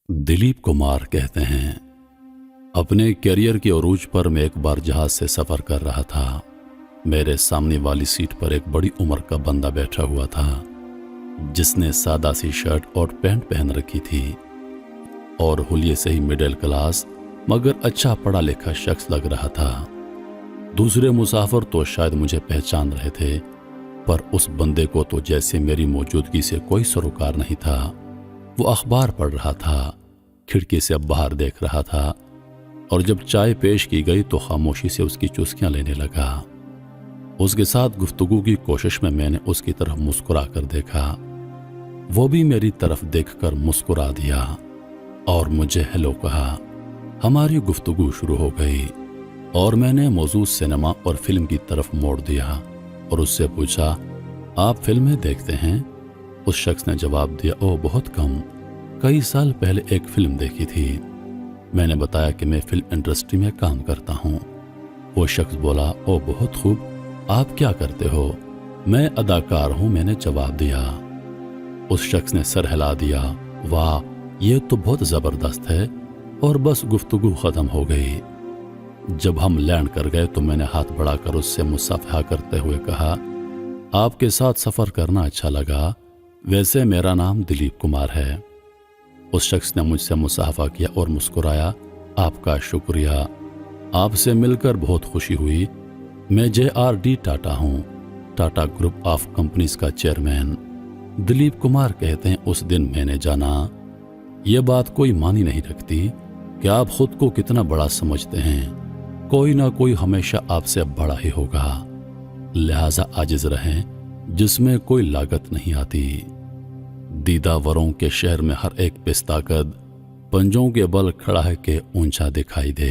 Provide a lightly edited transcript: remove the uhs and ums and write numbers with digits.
दिलीप कुमार कहते हैं, अपने करियर के अरूज पर मैं एक बार जहाज से सफ़र कर रहा था। मेरे सामने वाली सीट पर एक बड़ी उम्र का बंदा बैठा हुआ था, जिसने सादा सी शर्ट और पैंट पहन रखी थी और हुलिये से ही मिडिल क्लास मगर अच्छा पढ़ा लिखा शख्स लग रहा था। दूसरे मुसाफिर तो शायद मुझे पहचान रहे थे, पर उस बंदे को तो जैसे मेरी मौजूदगी से कोई सरोकार नहीं था। वो अखबार पढ़ रहा था, खिड़की से बाहर देख रहा था और जब चाय पेश की गई तो खामोशी से उसकी चुस्कियां लेने लगा। उसके साथ गुफ्तगू की कोशिश में मैंने उसकी तरफ मुस्कुरा कर देखा। वो भी मेरी तरफ देखकर मुस्कुरा दिया और मुझे हेलो कहा। हमारी गुफ्तगू शुरू हो गई और मैंने मौजूद सिनेमा और फिल्म की तरफ मोड़ दिया और उससे पूछा, आप फिल्में देखते हैं? उस शख्स ने जवाब दिया, ओह बहुत कम, कई साल पहले एक फिल्म देखी थी। मैंने बताया कि मैं फिल्म इंडस्ट्री में काम करता हूँ। वो शख्स बोला, ओह बहुत खूब, आप क्या करते हो? मैं अदाकार हूँ, मैंने जवाब दिया। उस शख्स ने सर हिला दिया, वाह ये तो बहुत ज़बरदस्त है, और बस गुफ्तगू ख़त्म हो गई। जब हम लैंड कर गए तो मैंने हाथ बढ़ाकर उससे मुसाफहा करते हुए कहा, आपके साथ सफ़र करना अच्छा लगा, वैसे मेरा नाम दिलीप कुमार है। उस शख्स ने मुझसे मुसाफा किया और मुस्कुराया, आपका शुक्रिया, आपसे मिलकर बहुत खुशी हुई। मैं JRD टाटा हूँ, टाटा ग्रुप ऑफ कंपनीज का चेयरमैन। दिलीप कुमार कहते हैं, उस दिन मैंने जाना ये बात कोई मानी नहीं रखती कि आप खुद को कितना बड़ा समझते हैं। कोई ना कोई हमेशा आपसे बड़ा ही होगा, लिहाजा आजिज रहें जिसमें कोई लागत नहीं आती। दीदावरों के शहर में हर एक पिस्ताकद पंजों के बल खड़ा है कि ऊंचा दिखाई दे।